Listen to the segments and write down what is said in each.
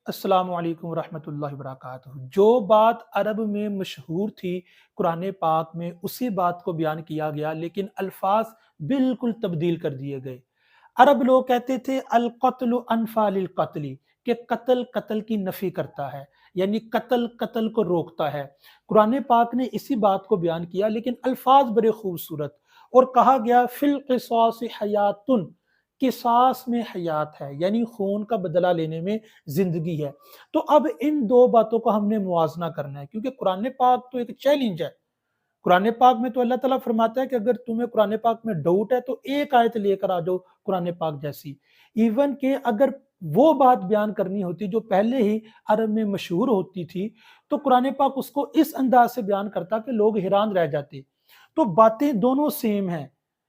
السلام علیکم ورحمۃ اللہ وبرکاتہ۔ جو بات عرب میں مشہور تھی قرآن پاک میں اسی بات کو بیان کیا گیا، لیکن الفاظ بالکل تبدیل کر دیے گئے۔ عرب لوگ کہتے تھے القتل انفی للقتل، کہ قتل قتل کی نفی کرتا ہے، یعنی قتل قتل کو روکتا ہے۔ قرآن پاک نے اسی بات کو بیان کیا لیکن الفاظ بڑے خوبصورت، اور کہا گیا فی القصاص حیات، قصاص میں حیات ہے، یعنی خون کا بدلہ لینے میں زندگی ہے۔ تو اب ان دو باتوں کو ہم نے موازنہ کرنا ہے، کیونکہ قرآن پاک تو ایک چیلنج ہے۔ قرآن پاک میں تو اللہ تعالیٰ فرماتا ہے کہ اگر تمہیں قرآن پاک میں ڈاؤٹ ہے تو ایک آیت لے کر آ جاؤ قرآن پاک جیسی۔ ایون کہ اگر وہ بات بیان کرنی ہوتی جو پہلے ہی عرب میں مشہور ہوتی تھی، تو قرآن پاک اس کو اس انداز سے بیان کرتا کہ لوگ حیران رہ جاتے۔ تو باتیں دونوں سیم ہیں،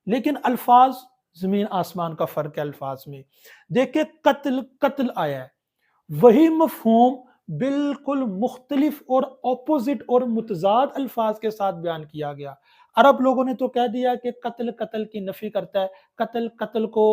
لیکن الفاظ زمین آسمان کا فرق ہے الفاظ میں۔ دیکھیں قتل قتل آیا ہے، وہی مفہوم بالکل مختلف اور اپوزٹ اور متضاد الفاظ کے ساتھ بیان کیا گیا۔ عرب لوگوں نے تو کہہ دیا کہ قتل قتل کی نفی کرتا ہے، قتل قتل کو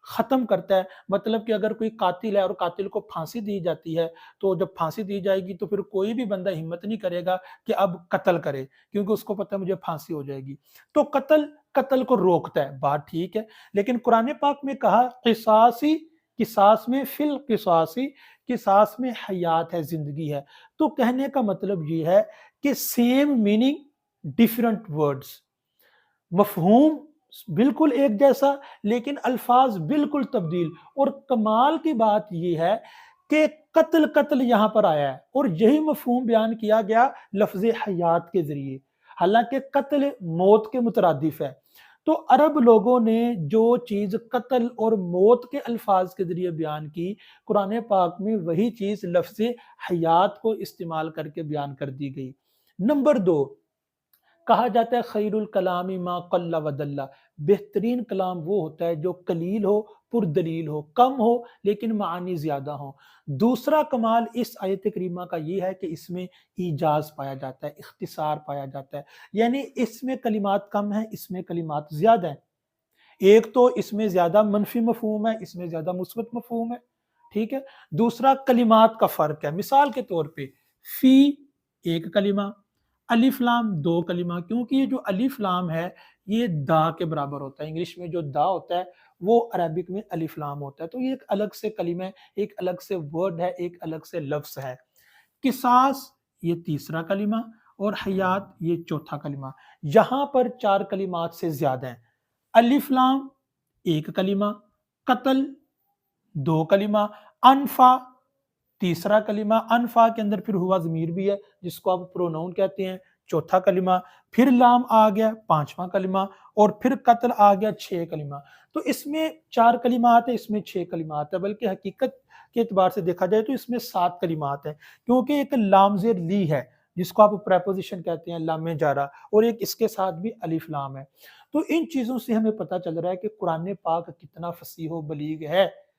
ختم کرتا ہے۔ مطلب کہ اگر کوئی قاتل ہے اور قاتل کو پھانسی دی جاتی ہے، تو جب پھانسی دی جائے گی تو پھر کوئی بھی بندہ ہمت نہیں کرے گا کہ اب قتل کرے، کیونکہ اس کو پتہ ہے مجھے پھانسی ہو جائے گی۔ تو قتل قتل کو روکتا ہے، بات ٹھیک ہے، لیکن قرآن پاک میں کہا قصاصی، قصاص میں فی القصاصی، قصاص میں حیات ہے، زندگی ہے۔ تو کہنے کا مطلب یہ ہے کہ سیم میننگ ڈیفرنٹ ورڈز، مفہوم بالکل ایک جیسا لیکن الفاظ بالکل تبدیل۔ اور کمال کی بات یہ ہے کہ قتل قتل یہاں پر آیا ہے اور یہی مفہوم بیان کیا گیا لفظ حیات کے ذریعے، حالانکہ قتل موت کے مترادف ہے۔ تو عرب لوگوں نے جو چیز قتل اور موت کے الفاظ کے ذریعے بیان کی، قرآن پاک میں وہی چیز لفظ حیات کو استعمال کر کے بیان کر دی گئی۔ نمبر دو، کہا جاتا ہے خیر الکلام ما قل و دل، بہترین کلام وہ ہوتا ہے جو قلیل ہو، پر دلیل ہو، کم ہو لیکن معانی زیادہ ہو۔ دوسرا کمال اس آیت کریمہ کا یہ ہے کہ اس میں ایجاز پایا جاتا ہے، اختصار پایا جاتا ہے، یعنی اس میں کلمات کم ہیں، اس میں کلمات زیادہ ہیں۔ ایک تو اس میں زیادہ منفی مفہوم ہے، اس میں زیادہ مثبت مفہوم ہے، ٹھیک ہے۔ دوسرا کلمات کا فرق ہے، مثال کے طور پہ فی ایک کلمہ، الف لام دو کلمہ، کیونکہ یہ جو الف لام ہے یہ دا کے برابر ہوتا ہے۔ انگلش میں جو دا ہوتا ہے وہ عربک میں الف لام ہوتا ہے، تو یہ ایک الگ سے کلمہ ہے، ایک الگ سے ورڈ ہے، ایک الگ سے لفظ ہے۔ قصاص یہ تیسرا کلمہ اور حیات یہ چوتھا کلمہ۔ یہاں پر چار کلمات سے زیادہ ہیں۔ الف لام ایک کلمہ، قتل دو کلمہ، انفا تیسرا کلمہ، انفا کے اندر پھر ہوا ضمیر بھی ہے جس کو آپ پروناؤن کہتے ہیں، چوتھا کلمہ، پھر لام آ گیا پانچواں کلمہ، اور پھر قتل آ گیا چھ کلمہ۔ تو اس میں چار کلمات ہیں، اس میں چھ کلمات ہیں، بلکہ حقیقت کے اعتبار سے دیکھا جائے تو اس میں 7 کلمات ہیں، کیونکہ ایک لام زیر لی ہے جس کو آپ پریپوزیشن کہتے ہیں، لام جارہ، اور ایک اس کے ساتھ بھی الف لام ہے۔ تو ان چیزوں سے ہمیں پتہ چل رہا ہے کہ قرآن پاک کتنا فصیح و بلیغ ہے۔